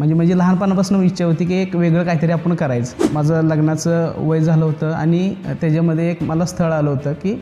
म्हणजे लहानपणापासून इच्छा होती की एक वेगळं काहीतरी आपण करायचं। माझं लग्नाचं वय झालं होतं आणि त्याच्यामध्ये एक मला स्थळ आलं होतं की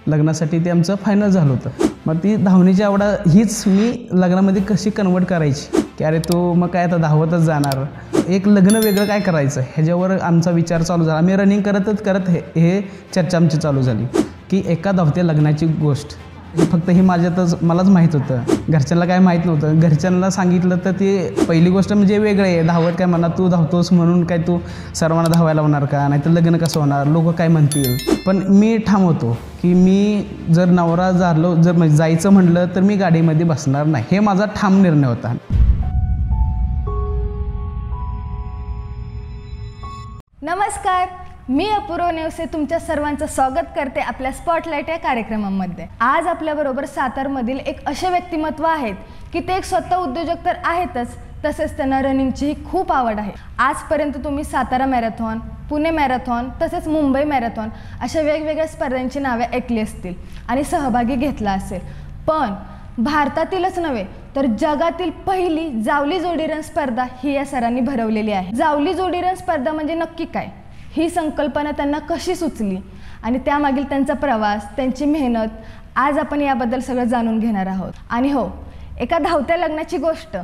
लग्नासाठी ते आमचं फायनल झालं होतं। मग ती धावण्याची आवड हीच मी लग्नामध्ये कशी कन्वर्ट करायची की अरे तो मग काय आता धावतच जाणार, एक लग्न वेगळं काय करायचं ह्याच्यावर आमचा विचार चालू झाला। आम्ही रनिंग करत हे चर्चा आमची चालू झाली की एका धावत्या लग्नाची गोष्ट फक्त ही माझ्यातच मलाच माहीत होतं, घरच्यांना काय माहीत नव्हतं। घरच्यांना सांगितलं तर ते पहिली गोष्ट म्हणजे वेगळं आहे, धावत काय म्हणा तू धावतोस म्हणून काय तू सर्वांना धावायला होणार का, नाही तर लग्न कसं होणार, लोक काय म्हणतील। पण मी ठाम होतो की मी जर नवरा झालो, जर जायचं म्हटलं तर मी गाडीमध्ये बसणार नाही, हे माझा ठाम निर्णय होता। नमस्कार, मी अपूर्व नेवसे तुमच्या सर्वांचं स्वागत करते आपल्या स्पॉटलाइट या कार्यक्रमामध्ये। आज आपल्याबरोबर सातारमधील एक असे व्यक्तिमत्व आहेत की ते एक स्वतः उद्योजक तर आहेतच, तसेच त्यांना रनिंगचीही खूप आवड आहे। आजपर्यंत तुम्ही सातारा मॅरेथॉन, पुणे मॅरेथॉन तसेच मुंबई मॅरेथॉन अशा वेगवेगळ्या स्पर्धांची नावे ऐकली असतील आणि सहभागी घेतला असेल, पण भारतातीलच नव्हे तर जगातील पहिली जावली जोडी रन स्पर्धा ही या सरांनी भरवलेली आहे। जावली जोडी रन स्पर्धा म्हणजे नक्की काय, ही संकल्पना त्यांना कशी सुचली आणि त्यामागील त्यांचा प्रवास, त्यांची मेहनत, आज आपण याबद्दल सगळं जाणून घेणार आहोत। आणि हो, एका धावत्या लग्नाची गोष्ट,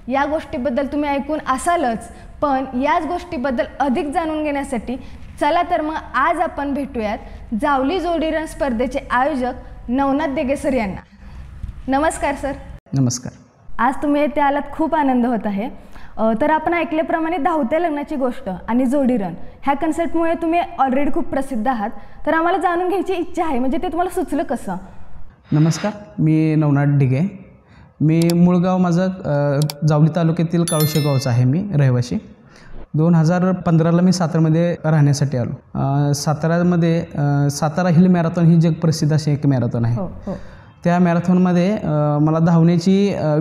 या गोष्टीबद्दल तुम्ही ऐकून असालच, पण याच गोष्टीबद्दल अधिक जाणून घेण्यासाठी चला तर मग आज आपण भेटूयात जावली जोडी रन स्पर्धेचे आयोजक नवनाथ देगे सर यांना। नमस्कार सर। नमस्कार। आज तुम्ही येथे आलात, खूप आनंद होत आहे। तर आपण ऐकल्याप्रमाणे धावत्या लग्नाची गोष्ट आणि जोडी रन ह्या कन्सेप्टमुळे तुम्ही ऑलरेडी खूप प्रसिद्ध आहात, तर आम्हाला जाणून घ्यायची इच्छा आहे, म्हणजे ते तुम्हाला सुचलं कसं? नमस्कार, मी नवनाथ डिगे। मी मूळ गाव माझं जावली तालुक्यातील काळुशे गावचं आहे, मी रहिवासी। 2015ला मी सातारमध्ये राहण्यासाठी आलो। सातारामध्ये सातारा हिल मॅरेथॉन ही जगप्रसिद्ध अशी एक मॅरेथॉन आहे। हो। त्या मॅरेथॉनमध्ये मला धावण्याची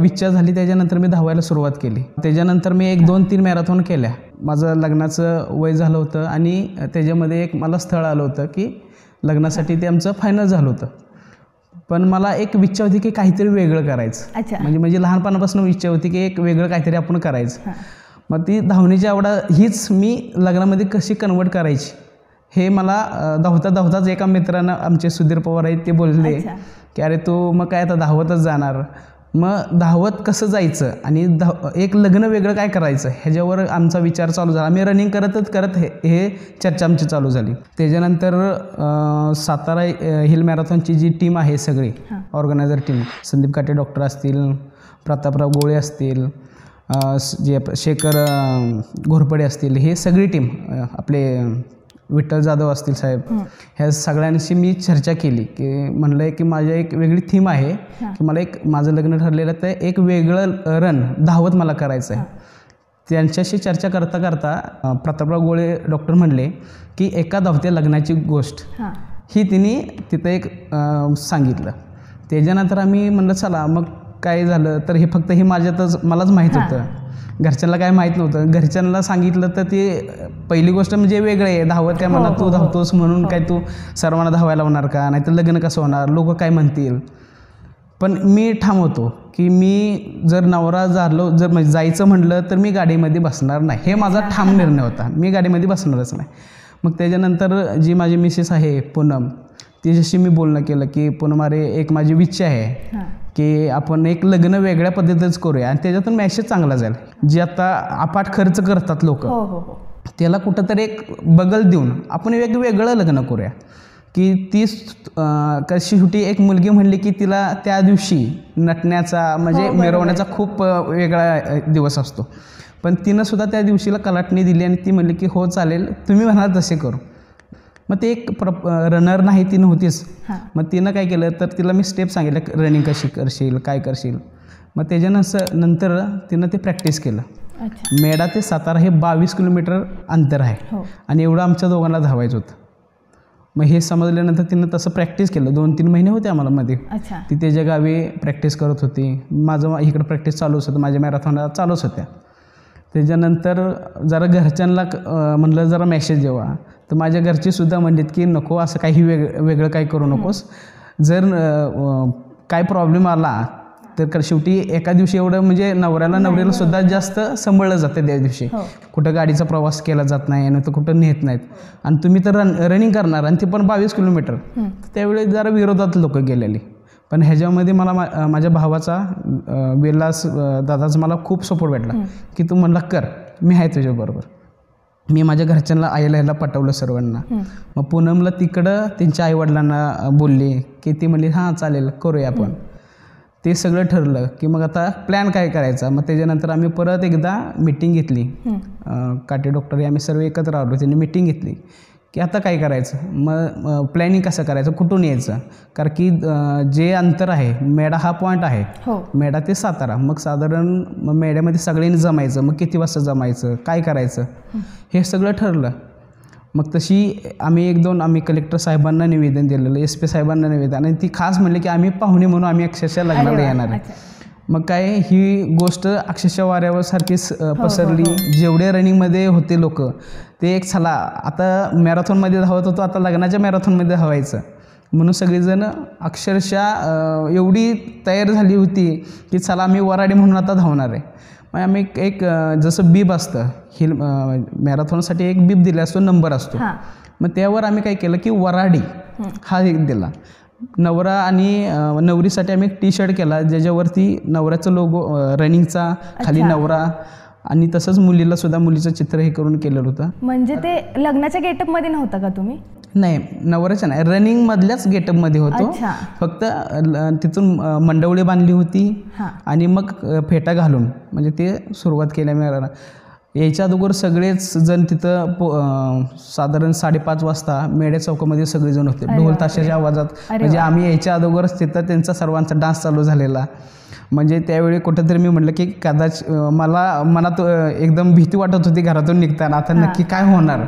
इच्छा झाली, त्याच्यानंतर मी धावायला सुरुवात केली। त्याच्यानंतर मी 1-2-3 मॅरेथॉन केल्या। माझं लग्नाचं वय झालं होतं आणि त्याच्यामध्ये एक मला स्थळ आलं होतं की लग्नासाठी ते आमचं फायनल झालं होतं। पण मला एक इच्छा होती की काहीतरी वेगळं करायचं, म्हणजे लहानपणापासून इच्छा होती की एक वेगळं काहीतरी आपण करायचं। मग ती धावण्याची आवड हीच मी लग्नामध्ये कशी कन्वर्ट करायची हे मला धावताच एका मित्रानं, आमचे सुधीर पवार आहेत, ते बोलले की अरे तू मग काय आता धावतच जाणार, मग धावत कसं जायचं आणि एक लग्न वेगळं काय करायचं ह्याच्यावर आमचा विचार चालू झाला। आम्ही रनिंग करत हे चर्चा आमची चालू झाली। त्याच्यानंतर सातारा हिल मॅरेथॉनची जी टीम आहे, सगळी ऑर्गनायझर टीम, संदीप काटे डॉक्टर असतील, प्रतापराव गोळे असतील, जे शेखर घोरपडे असतील, हे सगळी टीम, आपले विठ्ठल जाधव असतील साहेब, ह्या सगळ्यांशी मी चर्चा केली की म्हणलं आहे की माझ्या एक वेगळी थीम आहे की मला एक माझं लग्न ठरलेलं तर एक वेगळं रन धावत मला करायचं आहे। त्यांच्याशी चर्चा करता प्रतापराव गोळे डॉक्टर म्हणले की एका धावत्या लग्नाची गोष्ट ही तिने तिथं एक सांगितलं। त्याच्यानंतर आम्ही म्हणलं चला, मग काय झालं तर हे फक्त ही माझ्यातच मलाच माहीत होतं, घरच्यांना काय माहीत नव्हतं। घरच्यांना सांगितलं तर ते पहिली गोष्ट म्हणजे वेगळं आहे, धावत काय म्हणा तू धावतोस म्हणून काय तू सर्वांना धावायला होणार का, नाही तर लग्न कसं होणार, लोक काय म्हणतील। पण मी ठाम होतो की मी जर नवरा झालो, जर जायचं म्हटलं तर मी गाडीमध्ये बसणार नाही, हे माझा ठाम निर्णय होता, मी गाडीमध्ये बसणारच नाही। मग त्याच्यानंतर जी माझी मिसेस आहे पूनम, तिच्याशी मी बोलणं केलं की पूनम अरे एक माझी इच्छा आहे की आपण एक लग्न वेगळ्या पद्धतीच करूया आणि त्याच्यातून मॅसेज चांगला जाईल। जे आता अफाट खर्च करतात लोक, त्याला कुठंतरी एक बगल देऊन आपण वेगवेगळं लग्न करूया। की ती कशी होती, एक मुलगी म्हणली की तिला त्या दिवशी नटण्याचा म्हणजे मिरवण्याचा खूप वेगळा दिवस असतो, पण तिनं सुद्धा त्या दिवशीला कलाटणी दिली आणि ती म्हणली की हो चालेल, तुम्ही म्हणाल तसे करू। मग ते एक रनर नाही, ती नव्हतीच। मग तिनं काय केलं तर तिला मी स्टेप सांगितलं, रनिंग कशी करशील, काय करशील। मग त्याच्यानंतर तिनं ते प्रॅक्टिस केलं। मेढा ते सातारा हे 22 किलोमीटर अंतर आहे आणि एवढं आमच्या दोघांना धावायचं होतं। मग हे समजल्यानंतर तिनं तसं प्रॅक्टिस केलं। 2-3 महिने होते आम्हाला मध्ये, ती त्याच्या गावी प्रॅक्टिस करत होती, माझं इकडं प्रॅक्टिस चालूच होतं, माझ्या मॅरेथॉनला चालूच होत्या। त्याच्यानंतर जरा घरच्यांना म्हणलं जरा मॅसेज द्यावा, तर माझ्या घरचीसुद्धा म्हणलीत की नको असं काही वेगळं काही करू नकोस, जर काय प्रॉब्लेम आला तर शेवटी एका दिवशी एवढं म्हणजे नवऱ्याला सुद्धा जास्त सांभाळलं जातं त्या दिवशी. कुठं गाडीचा प्रवास केला जात नाही आणि तर कुठं नेत नाहीत. आणि तुम्ही तर रनिंग करणार आणि ते पण 22 किलोमीटर. त्यावेळी जरा विरोधात लोक गेलेली. पण ह्याच्यामध्ये मला माझ्या भावाचा विलास दादाचा मला खूप सपोर्ट भेटला की तू म्हणला कर, मी आहे तुझ्याबरोबर. मी माझ्या घरच्यांना ह्याला पटवलं सर्वांना. मग पूनमला तिकडं त्यांच्या आईवडिलांना बोलले की ती म्हणली हां चालेल करूया आपण. ते सगळं ठरलं की मग आता प्लॅन काय करायचा. मग त्याच्यानंतर आम्ही परत एकदा मीटिंग घेतली. काटे डॉक्टर आम्ही सर्व एकत्र आलो. त्यांनी मीटिंग घेतली की आता काय करायचं, मग प्लॅनिंग कसं करायचं, कुठून यायचं. कारण की जे अंतर आहे मेढा हा पॉईंट आहे, मेढा ते सातारा. मग साधारण मेढ्यामध्ये सगळ्यांनी जमायचं. मग किती वाजता जमायचं, काय करायचं, हे सगळं ठरलं. मग तशी आम्ही कलेक्टर साहेबांना निवेदन दिलेलं, SP साहेबांना निवेदन. आणि ती खास म्हणले की आम्ही पाहुणे म्हणून आम्ही अक्षरशः लग्नाला येणार आहे. मग काय ही गोष्ट अक्षरशः वाऱ्यावर सारखीच पसरली. जेवढे रनिंगमध्ये होते लोक ते एक चला आता मॅरेथॉनमध्ये धावत होतो, आता लग्नाच्या मॅरेथॉनमध्ये धावायचं म्हणून सगळीजण अक्षरशः एवढी तयार झाली होती की चला आम्ही वराडी म्हणून आता धावणार आहे. मग आम्ही एक जसं बीब असतं हिल मॅरेथॉनसाठी एक बीब दिला असतो, नंबर असतो. मग त्यावर आम्ही काय केलं की वराडी हा एक दिला. नवरा आणि नवरीसाठी आम्ही एक T-शर्ट केला ज्याच्यावरती नवऱ्याचं लोगो रनिंगचा, खाली नवरा, आणि तसंच मुलीला सुद्धा मुलीचं चित्र हे करून केलेलं होतं. म्हणजे ते लग्नाच्या गेटअपमध्ये नव्हतं का तुम्ही? नाही, नवऱ्याच्या नाही, रनिंगमधल्याच गेटअपमध्ये होतो. फक्त तिथून मंडवळी बांधली होती आणि मग फेटा घालून म्हणजे ते सुरुवात केल्या. मी यायच्या अगोदर सगळेच जण तिथं साधारण 5:30 वाजता मेढे चौकामध्ये सगळेजण होते ढोल ताशाच्या आवाजात. म्हणजे आम्ही यायच्या अगोदरच तिथं त्यांचा सर्वांचा डान्स चालू झालेला. म्हणजे त्यावेळी कुठंतरी मी म्हटलं की कदाचित मला मनात एकदम भीती वाटत होती घरातून निघताना, आता नक्की काय होणार.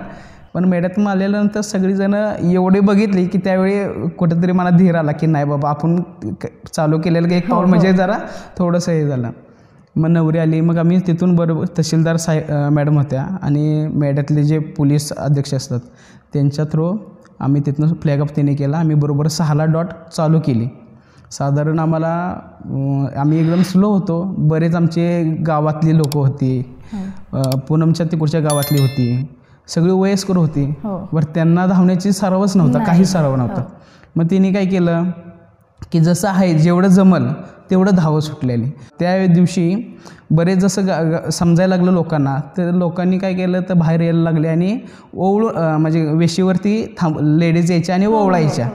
पण मेढ्यातून आल्यानंतर सगळीजण एवढे बघितली की त्यावेळी कुठंतरी मला धीर आला की नाही बाबा आपण चालू केलेलं एक पाऊल म्हणजे जरा थोडंसं हे झालं. मग नवरी आली. मग आम्ही तिथून बरोबर तहसीलदार मॅडम होत्या आणि मेढ्यातले जे पोलीस अध्यक्ष असतात त्यांच्या थ्रू आम्ही तिथून फ्लॅग ऑफ तिने केला. आम्ही बरोबर 6ला डॉट चालू केली. साधारण आम्ही एकदम स्लो होतो. बरेच आमचे गावातली लोक होती, पूनमच्या तिकडच्या गावातली होती, सगळी वयस्कर होती. बरं त्यांना धावण्याची सरावच नव्हता, काही सराव नव्हता. मग तिने काय केलं की जसं आहे जेवढं जमल तेवढं धावं सुटलेली. त्या दिवशी बरेच जसं समजायला लागलं लोकांना, तर लोकांनी काय केलं तर बाहेर यायला लागले आणि म्हणजे वेशीवरती लेडीज यायच्या आणि ओवळायच्या.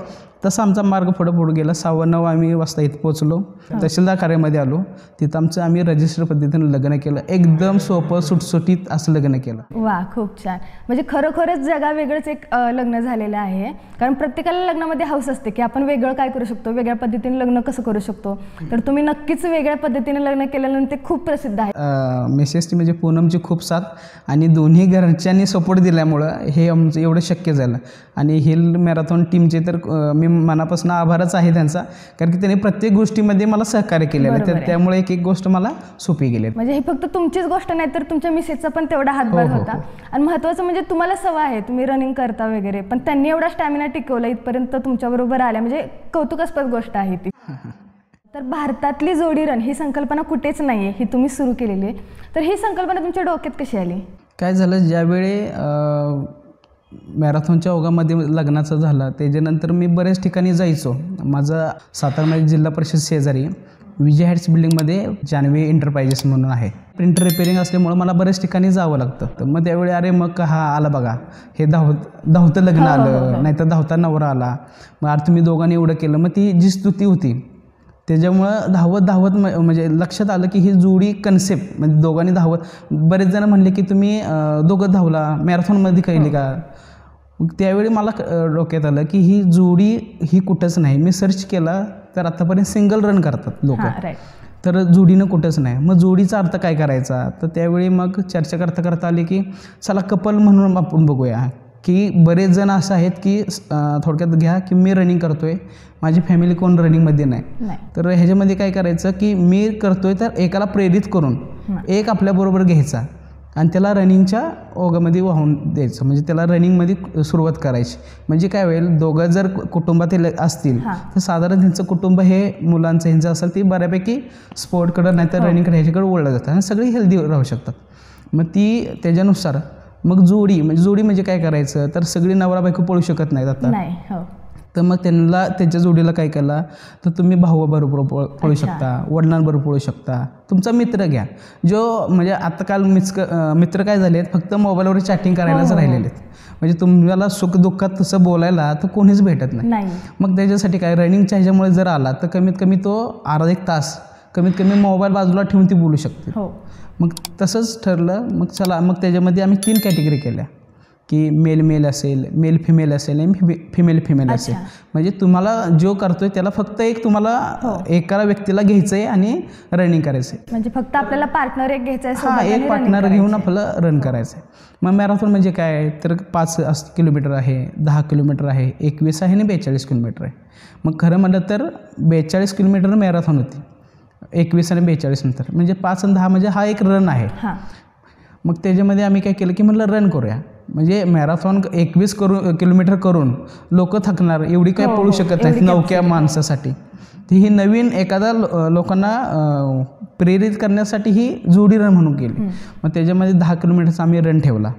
तसं आमचा मार्ग पुढे गेला. 9:15 आम्ही वाजता इथं पोचलो. तहसीलदार कार्यामध्ये आलो. तिथं आम्ही रजिस्टर पद्धतीनं लग्न केलं. एकदम सोपं सुटसुटीत असं लग्न केलं. वा, खूप छान. म्हणजे खरोखरच जगावेगळंच एक लग्न झालेलं आहे. कारण प्रत्येकाला लग्नामध्ये हौस असते की आपण वेगळं काय करू शकतो, वेगळ्या पद्धतीने लग्न कसं करू शकतो. तर तुम्ही नक्कीच वेगळ्या पद्धतीने लग्न केल्यानंतर ते खूप प्रसिद्ध आहे. मिसेसची म्हणजे पूनमची खूप साथ आणि दोन्ही घरच्यांनी सपोर्ट दिल्यामुळं हे आमचं एवढं शक्य झालं. आणि हिल मॅरेथॉन टीमचे तर मी मनापासून आभारच आहे त्यांचा, कारण की त्यांनी प्रत्येक गोष्टीमध्ये मला सहकार्य केलेलं आहे. तर त्यामुळे एक गोष्ट मला सोपी गेली. म्हणजे ही फक्त तुमचीच गोष्ट नाही तर तुमच्या मिसेसचा पण तेवढा हातभार होता. आणि महत्त्वाचं म्हणजे तुम्हाला सवय आहे, तुम्ही रनिंग करता वगैरे, पण त्यांनी एवढा स्टॅमिना टिकवला इथपर्यंत तुमच्याबरोबर आल्या, म्हणजे कौतुकास्पद गोष्ट आहे ती. तर भारतातली जोडी रन ही संकल्पना कुठेच नाही आहे, ही तुम्ही सुरू केलेली आहे. तर ही संकल्पना तुमच्या डोक्यात कशी आली? काय झालं, ज्यावेळी मॅरेथॉनच्या ओघामध्ये लग्नाचं झालं त्याच्यानंतर मी बऱ्याच ठिकाणी जायचो. माझं सातारामध्ये जिल्हा परिषद शेजारी विजय हाईट्स बिल्डिंगमध्ये जान्हवी एंटरप्राइजेस म्हणून आहे. प्रिंटर रिपेअरिंग असल्यामुळं मला बऱ्याच ठिकाणी जावं लागतं. तर मग त्यावेळी अरे मग हा आला बघा, हे धावतं लग्न आलं, नाहीतर धावता नवरा आला. मग अरे तुम्ही दोघांनी एवढं केलं. मग ती जी स्तुती होती त्याच्यामुळं धावत म्हणजे लक्षात आलं की ही जोडी कन्सेप्ट म्हणजे दोघांनी धावत. बरेच जण म्हणले की तुम्ही दोघं धावला, मॅरेथॉनमध्ये केली का. मग त्यावेळी मला डोक्यात आलं की ही जोडी ही कुठंच नाही. मी सर्च केला तर आतापर्यंत सिंगल रन करतात लोक, तर जोडीनं कुठंच नाही. मग जोडीचा अर्थ काय करायचा, तर त्यावेळी मग चर्चा करता आली की चला कपल म्हणून आपण बघूया. की बरेच जण असं आहेत की थोडक्यात घ्या की मी रनिंग करतोय, माझी फॅमिली कोण रनिंगमध्ये नाही. तर ह्याच्यामध्ये काय करायचं की मी करतोय तर एकाला प्रेरित करून एक आपल्याबरोबर घ्यायचा आणि त्याला रनिंगच्या ओघामध्ये वाहून द्यायचं, म्हणजे त्याला रनिंगमध्ये सुरुवात करायची. म्हणजे काय होईल, दोघं जर कुटुंबातील असतील तर साधारण त्यांचं कुटुंब हे मुलांचं ह्यांचं असेल ते बऱ्यापैकी स्पोर्टकडं नाही तर रनिंगकडे ह्याच्याकडे वळलं जातं आणि सगळी हेल्दी राहू शकतात. मग ती त्याच्यानुसार मग जोडी म्हणजे काय करायचं, तर सगळी नवरा बायको पळू शकत नाहीत आता. तर मग त्यांना त्यांच्या जोडीला काय केला, तर तुम्ही भावाबरोबर पळू शकता, वडिलांबरोबर पळू शकता, तुमचा मित्र घ्या जो म्हणजे आता काल मित्र काय झाले आहेत, फक्त मोबाईलवर चॅटिंग करायलाच राहिलेले आहेत. म्हणजे तुम्हाला सुख दुःखात तसं बोलायला तर कोणीच भेटत नाही. मग त्याच्यासाठी काय रनिंगच्या ह्याच्यामुळे जर आला तर कमीत कमी तो अर्धा एक तास कमीत कमी मोबाईल बाजूला ठेवून ती बोलू शकते. मग तसंच ठरलं. मग चला, मग त्याच्यामध्ये आम्ही 3 कॅटेगरी केल्या की मेल असेल, मेल फिमेल असेल आणि फिमेल असेल. म्हणजे तुम्हाला जो करतोय त्याला फक्त एक तुम्हाला एका व्यक्तीला घ्यायचं आहे आणि रनिंग करायचं आहे. म्हणजे फक्त आपल्याला पार्टनर एक घ्यायचा आहे, एक पार्टनर घेऊन आपलं रन करायचं आहे. मग मॅरेथॉन म्हणजे काय, तर 5 किलोमीटर आहे, 10 किलोमीटर आहे, 21 आहे आणि 42 किलोमीटर आहे. मग खरं म्हटलं तर 42 किलोमीटर मॅरेथॉन होती 21 आणि 42 नंतर, म्हणजे 5 आणि 10 म्हणजे हा एक रन आहे. मग त्याच्यामध्ये आम्ही काय केलं की म्हटलं रन करूया. म्हणजे मॅरेथॉन 21 किलोमीटर करून लोक थकणार, एवढी काय पळू शकत नाहीत नवक्या माणसासाठी. ती ही नवीन एखादा लोकांना प्रेरित करण्यासाठी ही जोडी रन म्हणून केली. मग त्याच्यामध्ये 10 किलोमीटरचा आम्ही रन ठेवला.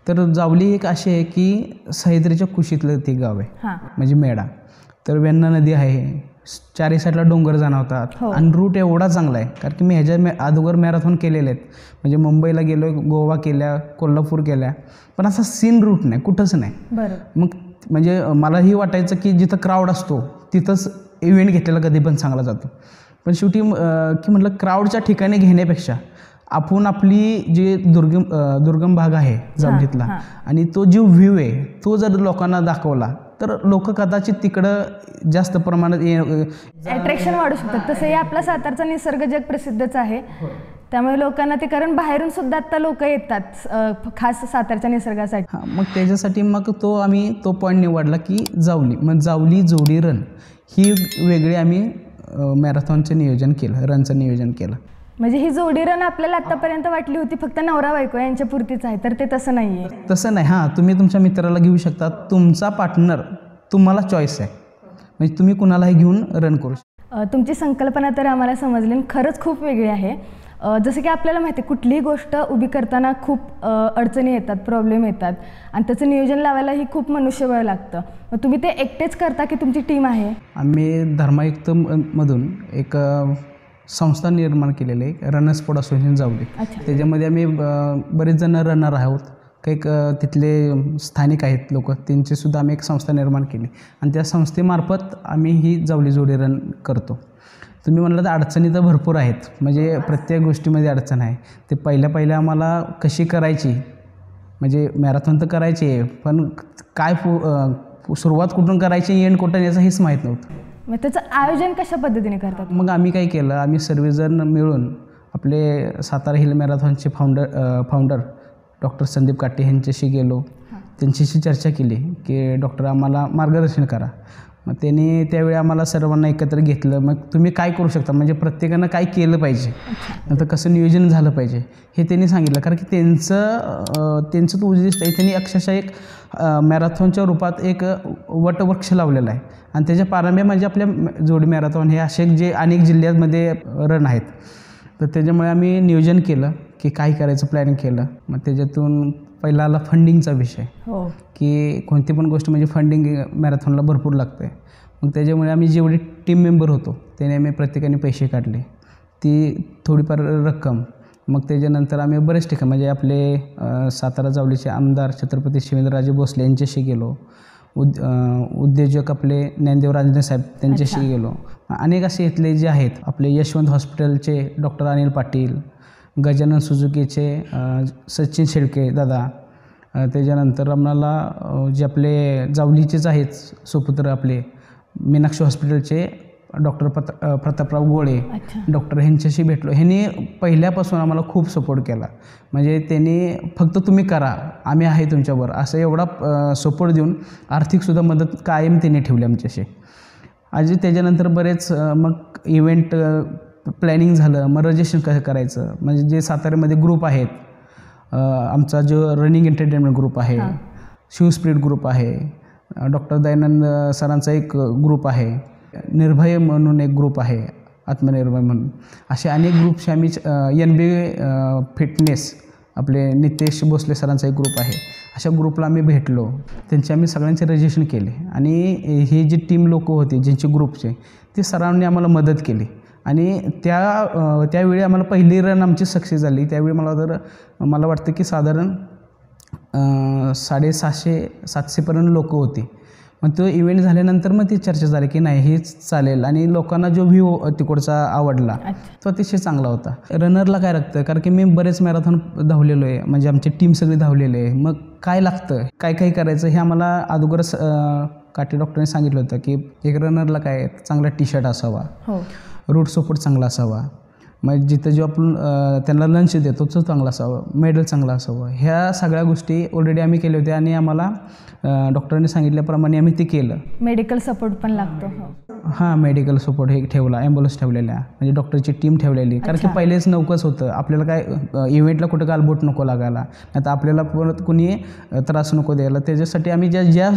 तर जावली एक अशी आहे की सह्याद्रीच्या कुशीतलं ते गाव आहे, म्हणजे मेढा. तर वेण्णा नदी आहे, 4 साईडला डोंगर जाणवतात आणि रूट एवढा चांगला आहे. कारण की मी ह्याच्या अगोदर मॅरेथॉन केलेले आहेत, म्हणजे मुंबईला गेलो, गोवा केल्या, कोल्हापूर केल्या, पण असा सीन रूट नाही, कुठंच नाही. मग म्हणजे मलाही वाटायचं की जिथं क्राऊड असतो तिथंच इव्हेंट घेतलेला कधी पण चांगला जातो. पण शेवटी की म्हटलं क्राऊडच्या ठिकाणी घेण्यापेक्षा आपण आपली जे दुर्गम भाग आहे जावलीतला आणि तो जो व्ह्यू आहे तो जर लोकांना दाखवला तर लोक कदाचित तिकडं जास्त प्रमाणात अट्रॅक्शन वाढू शकतात. तसंही आपला सातारचा निसर्ग जग प्रसिद्धच आहे, त्यामुळे लोकांना ते, कारण बाहेरून सुद्धा आता लोक येतात खास सातारच्या निसर्गासाठी. मग त्याच्यासाठी मग आम्ही तो पॉईंट निवडला की जावली. मग जावली जोडी रन ही वेगळी आम्ही मॅरेथॉनचं नियोजन केलं, रनचं नियोजन केलं. म्हणजे ही जोडी रन आपल्याला आतापर्यंत वाटली होती फक्त नवरा बायको यांच्या पुरतीच आहे, तर ते तसं नाही आहे. तसं नाही. तुम्ही तुमच्या मित्राला घेऊ शकता, तुमचा पार्टनर तुम्हाला चॉईस आहे, म्हणजे तुम्ही कुणालाही घेऊन रन करू शकता. तुमची संकल्पना तर आम्हाला समजली, खरंच खूप वेगळी आहे. जसं की आपल्याला माहिती आहे कुठलीही गोष्ट उभी करताना खूप अडचणी येतात, प्रॉब्लेम येतात आणि त्याचं नियोजन लावायलाही खूप मनुष्यबळ लागतं. मग तुम्ही ते एकटेच करता की तुमची टीम आहे? आम्ही धर्मायुक्तमधून एक संस्था निर्माण केलेली आहे, रनर्स स्पोर्ट असोसिएशन जावली. त्याच्यामध्ये आम्ही बरेच जण रनर आहोत, काही तिथले स्थानिक आहेत लोक, त्यांचीसुद्धा आम्ही एक संस्था निर्माण केली आणि त्या संस्थेमार्फत आम्ही ही जावली जोडी रन करतो. तुम्ही म्हणलं तर अडचणी तर भरपूर आहेत, म्हणजे प्रत्येक गोष्टीमध्ये अडचण आहे. ते पहिल्या आम्हाला कशी करायची, म्हणजे मॅरेथॉन तर करायची आहे पण काय सुरुवात कुठून करायची, एंड कुठून याचं हेच माहीत नव्हतं. मग त्याचं आयोजन कशा पद्धतीने करतात? मग आम्ही काय केलं, आम्ही सर्वजण मिळून आपले सातारा हिल मॅरेथॉनचे फाउंडर डॉक्टर संदीप काटे यांच्याशी गेलो, त्यांच्याशी चर्चा केली की डॉक्टर आम्हाला मार्गदर्शन करा. मग त्यांनी त्यावेळी आम्हाला सर्वांना एकत्र घेतलं. मग तुम्ही काय करू शकता, म्हणजे प्रत्येकानं काय केलं पाहिजे, नंतर कसं नियोजन झालं पाहिजे हे त्यांनी सांगितलं. कारण की त्यांचं तो उद्दिष्ट आहे, त्यांनी अक्षरशः एक मॅरेथॉनच्या रूपात एक वटवृक्ष लावलेला आहे आणि त्याच्या प्रारंभी म्हणजे आपल्या जोडी मॅरेथॉन हे असे जे अनेक जिल्ह्यांमध्ये रन आहेत. तर त्याच्यामुळे आम्ही नियोजन केलं की काय करायचं, प्लॅनिंग केलं. मग त्याच्यातून पहिला आला फंडिंगचा विषय, की कोणती पण गोष्ट म्हणजे फंडिंग मॅरेथॉनला भरपूर लागतं आहे. मग त्याच्यामुळे आम्ही जेवढी टीम मेंबर होतो त्याने आम्ही प्रत्येकाने पैसे काढले, ती थोडीफार रक्कम. मग त्याच्यानंतर आम्ही बरेच ठिकाण म्हणजे आपले सातारा जावलीचे आमदार छत्रपती शिवेंद्रराजे भोसले यांच्याशी गेलो, उद्योजक आपले ज्ञानदेव रांजणे साहेब त्यांच्याशी गेलो. अनेक असे इथले जे आहेत आपले यशवंत हॉस्पिटलचे डॉक्टर अनिल पाटील, गजानन सुझुकीचे सचिन शेळके दादा, त्याच्यानंतर आम्हाला जे आपले जावलीचेच आहेत सुपुत्र आपले मीनाक्षी हॉस्पिटलचे डॉक्टर प्रतापराव गोळे डॉक्टर ह्यांच्याशी भेटलो. ह्यांनी पहिल्यापासून आम्हाला खूप सपोर्ट केला. म्हणजे त्यांनी फक्त तुम्ही करा, आम्ही आहे तुमच्यावर, असं एवढा सपोर्ट देऊन आर्थिकसुद्धा मदत कायम त्यांनी ठेवली आमच्याशी. अजून त्याच्यानंतर बरेच मग इव्हेंट प्लॅनिंग झालं. मग रजिस्ट्रेशन कसं करायचं, म्हणजे जे साताऱ्यामध्ये ग्रुप आहेत आमचा जो रनिंग एंटरटेनमेंट ग्रुप आहे, शिव स्पिरिट ग्रुप आहे, डॉक्टर दयानंद सरांचा एक ग्रुप आहे, निर्भय म्हणून एक ग्रुप आहे, आत्मनिर्भय म्हणून, असे अनेक ग्रुपचे आम्ही NB फिटनेस आपले नितेश भोसले सरांचा एक ग्रुप आहे, अशा ग्रुपला आम्ही भेटलो. त्यांचे आम्ही सगळ्यांचे रजिस्ट्रेशन केले आणि ही जी टीम लोक होती ज्यांचे ग्रुपचे, ते सरांनी आम्हाला मदत केली. आणि त्यावेळी आम्हाला पहिली रन आमची सक्सेस झाली. त्यावेळी मला वाटतं की साधारण 650-700पर्यंत लोक होती. मग तो इव्हेंट झाल्यानंतर मग ती चर्चा झाली की नाही हेच चालेल, आणि लोकांना जो व्ह्यू तिकडचा आवडला तो अतिशय चांगला होता. रनरला काय लागतं, कारण की मी बरेच मॅरेथॉन धावलेलो आहे, म्हणजे आमची टीम सगळी धावलेली आहे. मग काय लागतं, काय करायचं हे आम्हाला अगोदरच काटे डॉक्टरने सांगितलं होतं की एक रनरला काय चांगला टी-शर्ट असावा, रूट सपोर्ट चांगला असावा, मग जिथं जो आपण त्यांना लंच देतो तो चांगला असावा, मेडल चांगला असावं. ह्या सगळ्या गोष्टी ऑलरेडी आम्ही केल्या होत्या आणि आम्हाला डॉक्टरांनी सांगितल्याप्रमाणे आम्ही ते केलं. मेडिकल सपोर्ट पण लागतो. हां, मेडिकल सपोर्ट हे ठेवला, ॲम्ब्युलन्स ठेवलेल्या, म्हणजे डॉक्टरची टीम ठेवलेली. कारण की पहिलेच नौकच होतं, आपल्याला काय इव्हेंटला कुठं गालबोट नको लागायला, आता आपल्याला परत कुणी त्रास नको द्यायला. त्याच्यासाठी आम्ही ज्या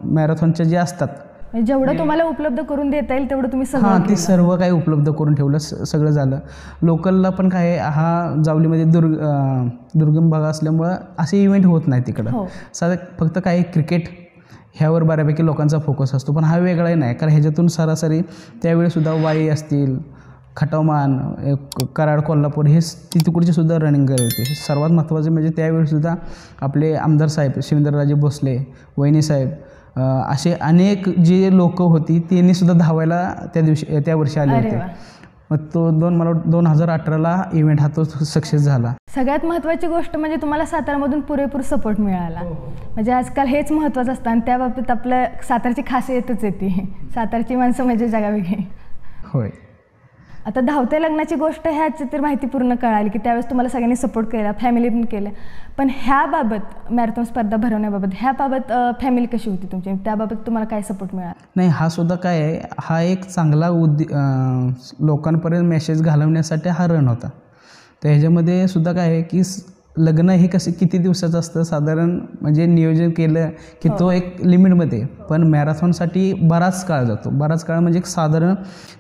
मॅरेथॉनच्या ज्या असतात, जेवढं तुम्हाला उपलब्ध करून देता येईल तेवढं तुम्ही सगळं ते सर्व काही उपलब्ध करून ठेवलं. सगळं झालं. लोकलला पण काय, हा जावलीमध्ये दुर्गम भाग असल्यामुळं असे इव्हेंट होत नाही तिकडं. साधं फक्त काही क्रिकेट ह्यावर बऱ्यापैकी लोकांचा फोकस असतो, पण हा वेगळाही नाही. कारण ह्याच्यातून सरासरी त्यावेळीसुद्धा वाई असतील, खटावमान, कराड, कोल्हापूर हे तिकडचे सुद्धा रनिंग करत होते. सर्वात महत्त्वाचे म्हणजे त्यावेळीसुद्धा आपले आमदार साहेब शिवेंद्रराजे भोसले, वहिनी साहेब, असे अनेक जे लोक होती त्यांनी सुद्धा धावायला त्या वर्षी आले होते. मग तो 2018ला इव्हेंट हा तो सक्सेस झाला. सगळ्यात महत्त्वाची गोष्ट म्हणजे तुम्हाला सातारामधून पुरेपूर सपोर्ट मिळाला. म्हणजे आजकाल हेच महत्त्वाचं असतं आणि त्या बाबतीत आपलं सातारची खासियतच येते. सातारची माणसं म्हणजे जगावेगळी. होय. आता धावत्या लग्नाची गोष्ट ह्याची तर माहिती पूर्ण कळाली की त्यावेळेस तुम्हाला सगळ्यांनी सपोर्ट केला, फॅमिली पण केलं. पण ह्याबाबत मॅरेथॉन स्पर्धा भरवण्याबाबत ह्याबाबत फॅमिली कशी होती तुमची, त्याबाबत तुम्हाला काय सपोर्ट मिळाला? नाही, हा सुद्धा काय आहे, हा एक चांगला लोकांपर्यंत मेसेज घालवण्यासाठी हा रन होता. तर ह्याच्यामध्ये सुद्धा काय आहे की लग्न हे किती दिवसाचं असतं साधारण, म्हणजे नियोजन केलं की तो एक लिमिटमध्ये, पण मॅरेथॉनसाठी बराच काळ जातो. बराच काळ म्हणजे साधारण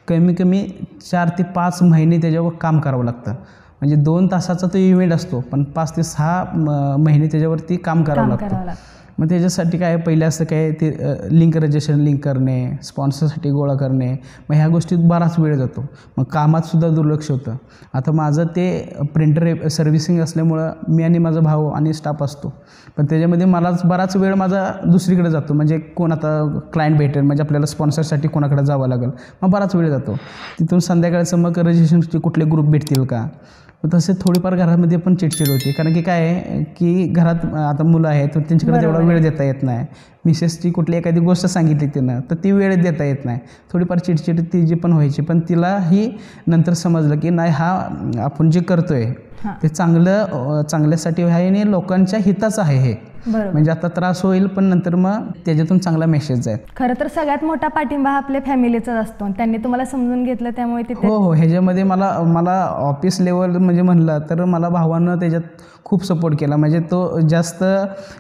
कमी 4 ते 5 महिने त्याच्यावर काम करावं लागतं. म्हणजे 2 तासाचा तो इव्हेंट असतो, पण 5 ते 6 महिने त्याच्यावरती काम करावं लागतं. मग त्याच्यासाठी काय पहिले असं काय ते रजिस्ट्रेशन लिंक करणे, स्पॉन्सरसाठी गोळा करणे, मग ह्या गोष्टीत बराच वेळ जातो. मग कामातसुद्धा दुर्लक्ष होतं. आता माझं ते प्रिंटर सर्व्हिसिंग असल्यामुळं मी आणि माझा भाऊ आणि स्टाफ असतो, पण त्याच्यामध्ये मलाच बराच वेळ माझा दुसरीकडे जातो. म्हणजे कोण आता क्लायंट भेटेल, म्हणजे आपल्याला स्पॉन्सरसाठी कोणाकडे जावं लागेल, मग बराच वेळ जातो. तिथून संध्याकाळचं मग रजिस्ट्रेशनचे कुठले ग्रुप भेटतील का, तसे थोडीफार घरामध्ये पण चिडचिड होती. कारण की काय आहे की घरात आता मुलं आहेत, तर त्यांच्याकडे तेवढा वेळ देता येत नाही. मिसेसची कुठली एखादी गोष्ट सांगितली तिनं तर ती वेळ देता येत नाही. थोडीफार चिडचिड ती जी पण व्हायची, पण तिलाही नंतर समजलं की नाही, हा आपण जे करतो आहे ते चांगल्यासाठी आहे आणि लोकांच्या हिताचं आहे हे. म्हणजे आता त्रास होईल, पण नंतर मग त्याच्यातून चांगला मेसेज जाईल. खरं तर सगळ्यात मोठा पाठिंबा आपल्या फॅमिलीचाच असतो, त्यांनी तुम्हाला समजून घेतलं, त्यामुळे ते ह्याच्यामध्ये मला ऑफिस लेवल म्हणजे म्हणलं तर मला भावानं त्याच्यात खूप सपोर्ट केला. म्हणजे तो जास्त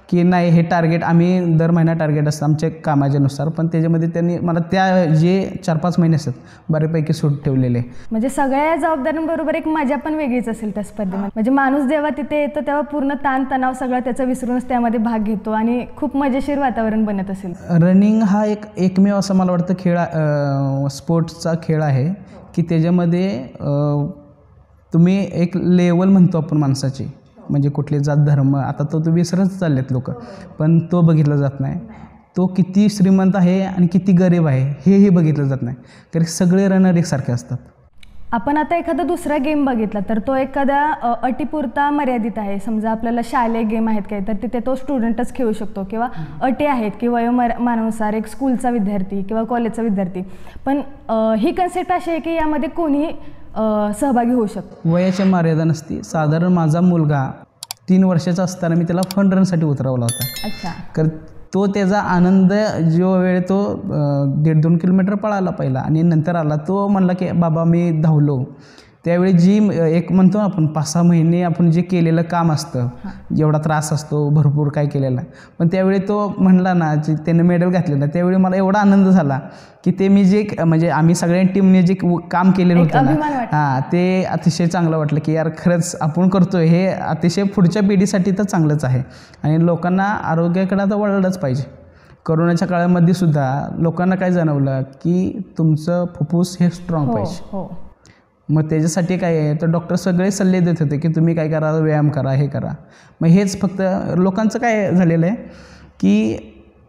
की नाही हे टार्गेट आम्ही दर महिना टार्गेट असतं आमच्या कामाच्यानुसार, पण त्याच्यामध्ये त्यांनी मला त्या जे 4-5 महिने असतात बऱ्यापैकी सूट ठेवलेले. म्हणजे सगळ्या जबाबदाऱ्यांबरोबर एक मजा पण वेगळीच असेल त्या स्पर्धेमध्ये. म्हणजे माणूस जेव्हा तिथे येतो तेव्हा पूर्ण ताणतणाव सगळं त्याचं विसरूनच त्यामध्ये भाग घेतो आणि खूप मजेशीर वातावरण बनत असेल. रनिंग हा एकमेव असं मला वाटतं स्पोर्ट्सचा खेळ आहे की त्याच्यामध्ये तुम्ही एक लेवल म्हणतो आपण माणसाची, म्हणजे कुठले जात धर्म आता तो विसरत चाललेत लोक, पण तो बघितला जात नाही. तो किती श्रीमंत आहे आणि किती गरीब आहे हेही बघितलं जात नाही, कारण सगळे रनर एकसारखे असतात. आपण आता एखादा दुसरा गेम बघितला तर तो एखाद्या अटीपुरता मर्यादित आहे. समजा आपल्याला शालेय गेम आहेत काही, तर तिथे तो स्टुडंटच खेळू शकतो, किंवा अटी आहेत की वयोमानानुसार एक स्कूलचा विद्यार्थी किंवा कॉलेजचा विद्यार्थी. पण ही कन्सेप्ट अशी आहे की यामध्ये कोणीही सहभागी होऊ शकतो. वयाची मर्यादा नसती. साधारण माझा मुलगा 3 वर्षाचा असताना मी त्याला फन रनसाठी उतरवला होता. अच्छा. तर तो त्याचा आनंद जो वेळ तो 1.5-2 किलोमीटर पळाला पहिला आणि नंतर आला, तो म्हणला की बाबा मी धावलो. त्यावेळी जी एक म्हणतो ना आपण 5-6 महिने आपण जे केलेलं काम असतं, जेवढा त्रास असतो, भरपूर काय केलेला, पण त्यावेळी तो म्हणला ना, त्याने मेडल घातलं ना, त्यावेळी मला एवढा आनंद झाला की ते मी जे म्हणजे आम्ही सगळ्या टीमने जे काम केलेलं होतं ना, ते अतिशय चांगलं वाटलं की यार खरंच आपण करतोय हे अतिशय पुढच्या पिढीसाठी तर चांगलंच आहे. आणि लोकांना आरोग्याकडे आता वळलंच पाहिजे. कोरोनाच्या काळामध्ये सुद्धा लोकांना काय जाणवलं की तुमचं फुफ्फुस हे स्ट्रॉंग पाहिजे. मग त्याच्यासाठी काय आहे, तर डॉक्टर सगळे सल्ले देत होते की तुम्ही काय करा, व्यायाम करा, हे करा. मग हेच फक्त लोकांचं काय झालेलं आहे की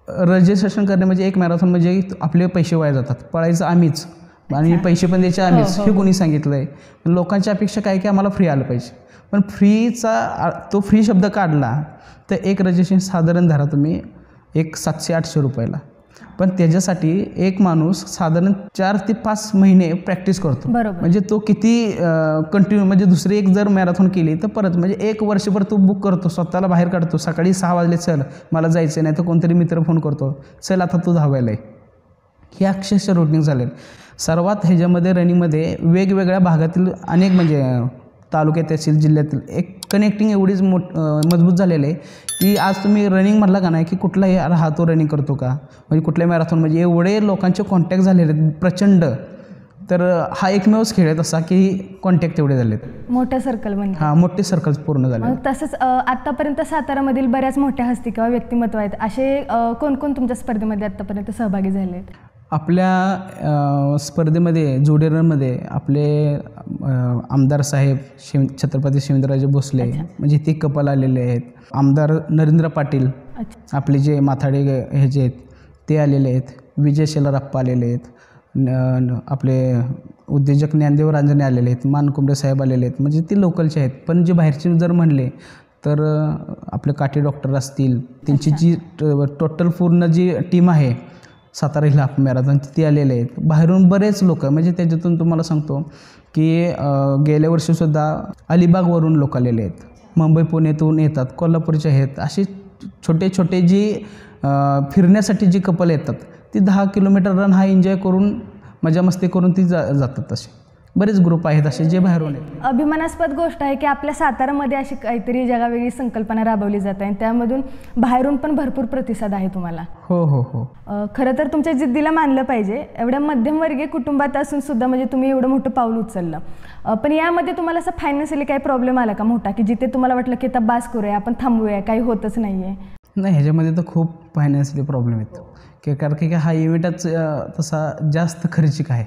रजिस्ट्रेशन करणे म्हणजे एक मॅरेथॉन म्हणजे आपले पैसे वाया जातात, पळायचं आम्हीच आणि पैसे पण द्यायचे आम्हीच, हे कोणी सांगितलं आहे. लोकांची अपेक्षा काय की आम्हाला फ्री आलं पाहिजे, पण फ्रीचा तो फ्री शब्द काढला तर एक रजिस्ट्रेशन साधारण धरा तुम्ही एक 700-800 रुपयाला. पण त्याच्यासाठी एक माणूस साधारण 4 ते 5 महिने प्रॅक्टिस करतो. म्हणजे तो किती कंटिन्यू, म्हणजे दुसरी एक जर मॅरेथॉन केली तर परत म्हणजे 1 वर्षभर तो बुक करतो, स्वतःला बाहेर काढतो. सकाळी 6 वाजले चल मला जायचं नाही, तर कोणतरी मित्र फोन करतो चल आता तू धावायला आहे. हे अक्षरशः रुटीन झालेलं. सर्वात ह्याच्यामध्ये रनिंगमध्ये वेगवेगळ्या भागातील अनेक म्हणजे तालुक्यात असेल, जिल्ह्यातील एक कनेक्टिंग एवढीच मजबूत झालेलं आहे की आज तुम्ही रनिंग म्हटला का नाही की कुठलाही हा तो रनिंग करतो का, म्हणजे कुठल्या मॅरेथॉन म्हणजे एवढे लोकांचे कॉन्टॅक्ट झालेले आहेत प्रचंड. तर हा एकमेवच खेळ आहे तसा की कॉन्टॅक्ट एवढे झालेत, मोठ्या सर्कलमध्ये. मोठे सर्कल्स पूर्ण झाले. तसंच आतापर्यंत सातारामधील बऱ्याच मोठ्या हस्ती किंवा व्यक्तिमत्व आहेत, असे कोण कोण तुमच्या स्पर्धेमध्ये आतापर्यंत सहभागी झाले आहेत? आपल्या स्पर्धेमध्ये जोडीरनमध्ये आपले आमदार साहेब छत्रपती शिवेंद्रराजे भोसले, म्हणजे ते कपल आलेले आहेत. आमदार नरेंद्र पाटील आपले जे माथाडे हे जे आहेत ते आलेले आहेत. विजय शेलारप्पा आलेले आहेत. आपले उद्योजक ज्ञानदेव रांजणे आलेले आहेत. मानकुंबरे साहेब आलेले आहेत. म्हणजे ते लोकलचे आहेत. पण जे बाहेरचे जर म्हणले तर आपले काटे डॉक्टर असतील, त्यांची जी टोटल पूर्ण जी टीम आहे सातारा हिल हाफ मॅरेथॉन ती आलेले आहेत. बाहेरून बरेच लोक, म्हणजे त्याच्यातून तुम्हाला सांगतो की गेल्या वर्षीसुद्धा अलिबागवरून लोक आलेले आहेत. मुंबई पुण्यातून येतात, कोल्हापूरचे आहेत. असे छोटे छोटे जी फिरण्यासाठी जी कपल येतात ती 10 किलोमीटर रन हा एन्जॉय करून मजा मस्ती करून ती जातात. असे बरेच ग्रुप आहेत असे जे बाहेरून आहेत. अभिमानास्पद गोष्ट आहे की आपल्या सातारामध्ये अशी काहीतरी जगावेगळी संकल्पना राबवली जाते आणि त्यामधून बाहेरून पण भरपूर प्रतिसाद आहे तुम्हाला. हो हो हो. खरं तर तुमच्या जिद्दीला मानलं पाहिजे. एवढ्या मध्यमवर्गीय कुटुंबात असून सुद्धा म्हणजे तुम्ही एवढं मोठं पाऊल उचललं. पण यामध्ये तुम्हाला असं फायनान्शियली काही प्रॉब्लेम आला का मोठा, की जिथे तुम्हाला वाटलं की आता बास करूया, आपण थांबूया, काही होतच नाही आहे? नाही, ह्याच्यामध्ये तर खूप फायनान्शियली प्रॉब्लेम येतो की कारण की हा इव्हेंटच तसा जास्त खर्चिक आहे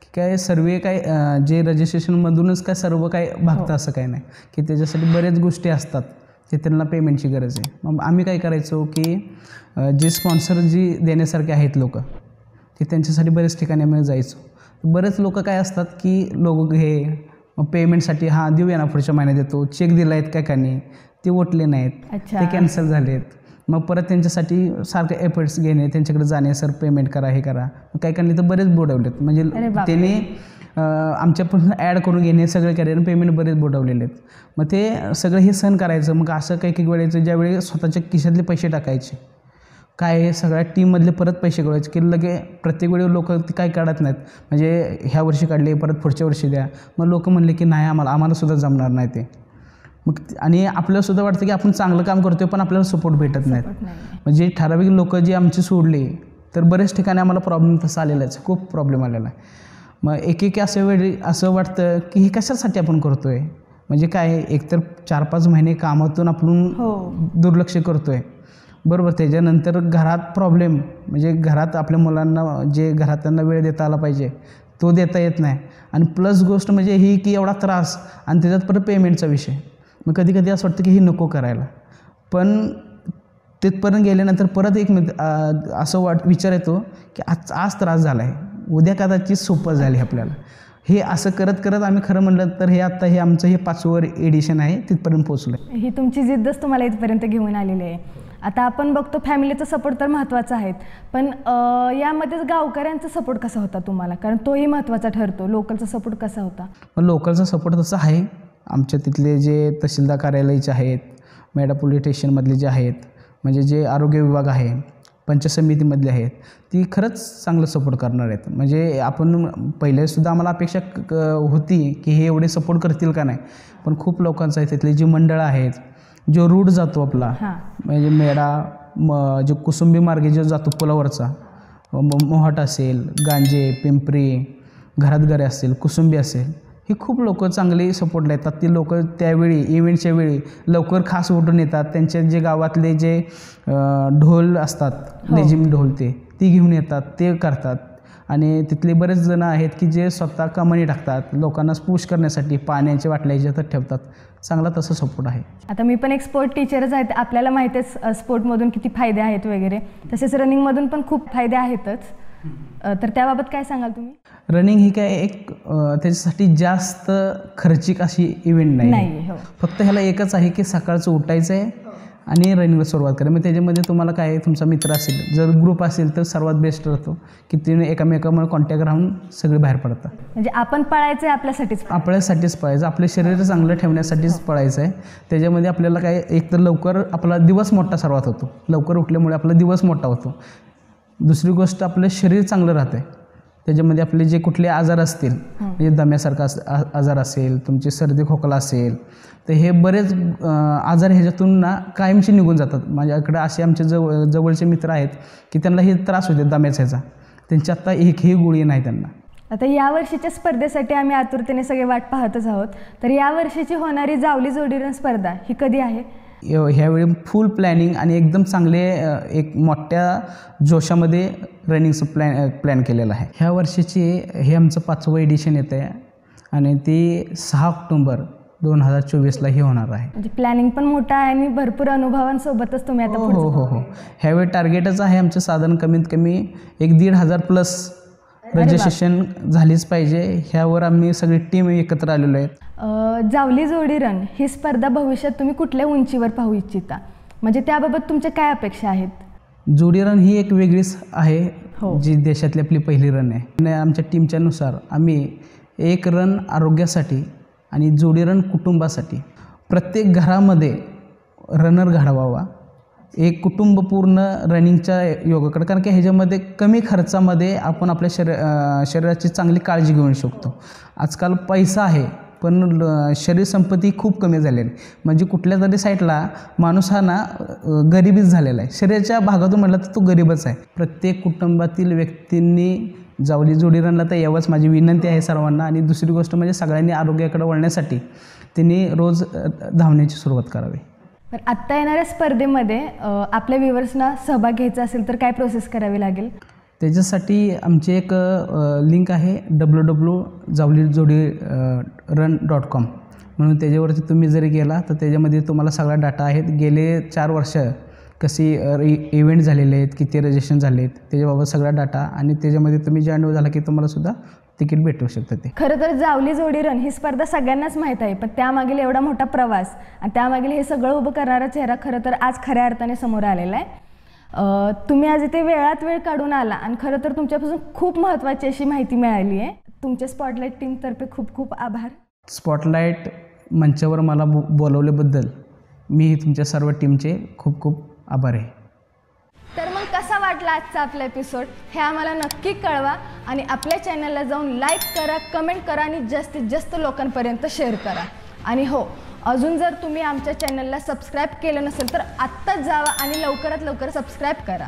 की काय सर्व काय जे रजिस्ट्रेशनमधूनच काय सर्व काय भागतं असं काय नाही की त्याच्यासाठी बरेच गोष्टी असतात ते त्यांना पेमेंटची गरज आहे. मग आम्ही काय करायचो की जे स्पॉन्सर जी देण्यासारखे आहेत लोक ते त्यांच्यासाठी बरेच ठिकाणी आम्ही जायचो. बरेच लोक काय असतात की लोक घे मग पेमेंटसाठी हां देऊया ना पुढच्या महिन्यात देतो, चेक दिला आहेत काही ते ओटले नाहीत, ते कॅन्सल झालेत. मग परत त्यांच्यासाठी सारखे एफर्ट्स घेणे, त्यांच्याकडे जाणे, सर पेमेंट करा, हे करा. काही तर बरेच बुडवलेत, म्हणजे त्यांनी आमच्यापासून ॲड करून घेणे सगळे कॅरियर पेमेंट बरेच बुडवलेले आहेत. मग ते सगळं हे सहन करायचं. मग असं काही वेळेचं ज्यावेळी स्वतःच्या खिशातले पैसे टाकायचे काय सगळ्या टीममधले परत पैसे कळवायचे की लगे प्रत्येक वेळी लोक काय काढत नाहीत, म्हणजे ह्या वर्षी काढले परत पुढच्या वर्षी द्या. मग लोक म्हणले की नाही आम्हालासुद्धा जमणार नाही ते. मग आणि आपल्यालासुद्धा वाटतं की आपण चांगलं काम करतोय पण आपल्याला सपोर्ट भेटत नाहीत. म्हणजे ठराविक लोक जी आमची सोडली तर बऱ्याच ठिकाणी आम्हाला प्रॉब्लेम तसा आलेला आहे, खूप प्रॉब्लेम आलेला आहे. मग एक असं वेळी असं वाटतं की हे कशासाठी आपण करतो आहे, म्हणजे काय एकतर 4-5 महिने कामातून आपण दुर्लक्ष करतो आहे बरोबर. त्याच्यानंतर घरात प्रॉब्लेम, म्हणजे घरात आपल्या मुलांना जे घरात त्यांना वेळ देता आला पाहिजे तो देता येत नाही. आणि प्लस गोष्ट म्हणजे ही की एवढा त्रास आणि त्याच्यात परत पेमेंटचा विषय. मग कधी कधी असं वाटतं की हे नको करायला, पण तिथपर्यंत गेल्यानंतर परत एक असं विचार येतो की आज त्रास झाला आहे, उद्या कदाचित सोपं झाली आपल्याला. हे असं करत करत आम्ही खरं म्हटलं तर हे आत्ता हे आमचं हे 5वं एडिशन आहे, तिथपर्यंत पोचलं आहे. ही तुमची जिद्दच तुम्हाला इथपर्यंत घेऊन आलेली आहे. आता आपण बघतो फॅमिलीचा सपोर्ट तर महत्त्वाचा आहे, पण यामध्येच गावकऱ्यांचा सपोर्ट कसा होता तुम्हाला, कारण तोही महत्त्वाचा ठरतो. लोकलचा सपोर्ट कसा होता? लोकलचा सपोर्ट तसा आहे. आमच्या तिथले जे तहसीलदार कार्यालयाचे आहेत, मेडा पोलीस स्टेशनमधले जे आहेत, म्हणजे जे आरोग्य विभाग आहे पंचायत समितीमधले आहेत, ती खरंच चांगलं सपोर्ट करणार आहेत. म्हणजे आपण पहिलेसुद्धा आम्हाला अपेक्षा होती की हे एवढे सपोर्ट करतील का नाही, पण खूप लोकांचं आहे. तिथले जी मंडळं आहेत, जो रूट जातो आपला म्हणजे मेढा जो कुसुंबी मार्गे जो जातो पुलावरचा, मोहाट असेल, गांजे, पिंपरी, घरात घरे असेल, कुसुंबी असेल, ही खूप लोक चांगली सपोर्टला येतात. ती लोक त्यावेळी इव्हेंटच्या वेळी लवकर खास उठून येतात. त्यांचे जे गावातले जे ढोल असतात, लेझिम ढोल, ती घेऊन येतात, ते करतात. आणि तिथले बरेच जण आहेत की जे स्वतः कमानी टाकतात, लोकांना पुश करण्यासाठी पाण्याच्या बाटल्या ह्याच्यात ठेवतात. चांगला तसा सपोर्ट आहे. आता मी पण एक स्पोर्ट टीचरच आहे, आपल्याला माहितीच स्पोर्टमधून किती फायदे आहेत वगैरे, तसेच रनिंगमधून पण खूप फायदे आहेतच. तर त्याबाबत काय सांगाल तुम्ही? रनिंग ही काय एक त्याच्यासाठी जास्त खर्चिक अशी इव्हेंट नाही. फक्त ह्याला एकच आहे की सकाळचं उठायचं आहे आणि रनिंगला सुरुवात करा. मग त्याच्यामध्ये तुम्हाला काय, तुमचा मित्र असेल, जर ग्रुप असेल तर सर्वात बेस्ट राहतो की तिने एकामेकामुळे कॉन्टॅक्ट राहून सगळे बाहेर पडतात. म्हणजे आपण पळायचं आहे आपल्यासाठीच पळायचं, आपले शरीर चांगलं ठेवण्यासाठीच पळायचं आहे. त्याच्यामध्ये आपल्याला काय, एक तर लवकर आपला दिवस मोठा सर्वात होतो, लवकर उठल्यामुळे आपला दिवस मोठा होतो. दुसरी गोष्ट, आपलं शरीर चांगलं राहतं आहे. त्याच्यामध्ये आपले जे कुठले आजार असतील, म्हणजे दम्यासारखा आजार असेल, तुमची सर्दी खोकला असेल, तर हे बरेच आजार ह्याच्यातून ना कायमचे निघून जातात. माझ्याकडे असे आमचे जवळचे मित्र आहेत की त्यांना हे त्रास होते दम्याचा ह्याचा, त्यांची आत्ता एकही गोळी नाही त्यांना. आता यावर्षीच्या स्पर्धेसाठी आम्ही आतुरतेने सगळे वाट पाहतच आहोत. तर यावर्षीची होणारी जावली जोडीरण स्पर्धा ही कधी आहे? ह्यावेळी फुल प्लॅनिंग आणि एकदम चांगले एक मोठ्या जोशामध्ये रनिंगचं प्लॅन केलेलं आहे. ह्या वर्षीची हे आमचं 5वं एडिशन येतं आहे आणि ती 6 ऑक्टोबर 2024ला ही होणार आहे. म्हणजे प्लॅनिंग पण मोठं आहे आणि भरपूर अनुभवांसोबतच तुम्ही आता हो. ह्यावेळी टार्गेटच आहे आमचं साधारण कमीत कमी 1,500+ रजिस्ट्रेशन झालीच पाहिजे. ह्यावर आम्ही सगळी टीम एकत्र आलेलो आहे. जावली जोडीरण ही स्पर्धा भविष्यात तुम्ही कुठल्या उंचीवर पाहू इच्छिता, म्हणजे त्याबाबत तुमच्या काय अपेक्षा आहेत? जोडीरण ही एक वेगळीच आहे, जी देशातली आपली पहिली रन आहे. आमच्या टीमच्या नुसार आम्ही एक रन आरोग्यासाठी आणि जोडीरण कुटुंबासाठी, प्रत्येक घरामध्ये रनर घडवावा, एक कुटुंब पूर्ण रनिंगच्या योगाकडे. कारण की ह्याच्यामध्ये कमी खर्चामध्ये आपण आपल्या शरीराची चांगली काळजी घेऊ शकतो. आजकाल पैसा आहे पण शरीर संपत्ती खूप कमी झालेली. म्हणजे कुठल्या तरी साईडला माणूस हा ना गरिबीच झालेला आहे. शरीराच्या भागातून म्हटलं तर तो गरीबच आहे. प्रत्येक कुटुंबातील व्यक्तींनी जावली जोडीरणला तर यावंच माझी विनंती आहे सर्वांना. आणि दुसरी गोष्ट म्हणजे सगळ्यांनी आरोग्याकडे वळण्यासाठी त्यांनी रोज धावण्याची सुरुवात करावी. तर आत्ता येणाऱ्या स्पर्धेमध्ये आपल्या व्ह्युअर्सना सहभाग घ्यायचा असेल तर काय प्रोसेस करावी लागेल? त्याच्यासाठी आमची एक लिंक आहे www.javlijodirun.com म्हणून. त्याच्यावरती तुम्ही जरी गेला तर त्याच्यामध्ये तुम्हाला सगळा डाटा आहेत. गेले 4 वर्ष कशी इव्हेंट झालेले आहेत, किती रजिस्ट्रेशन झाले आहेत, त्याच्याबाबत सगळा डाटा. आणि त्याच्यामध्ये तुम्ही जॉईन झाला की तुम्हाला सुद्धा तिकीट भेटू शकतं. ते खरं तर जावली जोडीरण ही स्पर्धा सगळ्यांनाच माहीत आहे, पण त्यामागील एवढा मोठा प्रवास आणि त्यामागील हे सगळं उभं करणारा चेहरा खरं तर आज खऱ्या अर्थाने समोर आलेला आहे. तुम्ही आज इथे वेळात वेळ काढून आला आणि खरं तर तुमच्यापासून खूप महत्त्वाची अशी माहिती मिळाली आहे. तुमच्या स्पॉटलाईट टीमतर्फे खूप खूप आभार. स्पॉटलाईट मंचावर मला बोलवल्याबद्दल मी तुमच्या सर्व टीमचे खूप खूप आभार आहे. तर मग कसा वाटला आजचा आपला एपिसोड हे आम्हाला नक्की कळवा आणि आपल्या चॅनलला जाऊन लाईक करा, कमेंट करा आणि जास्तीत जास्त लोकांपर्यंत शेअर करा. आणि हो, अजून जर तुम्ही आमच्या चॅनलला सबस्क्राईब केलं नसेल तर आत्ताच जावा आणि लवकरात लवकर सबस्क्राईब करा.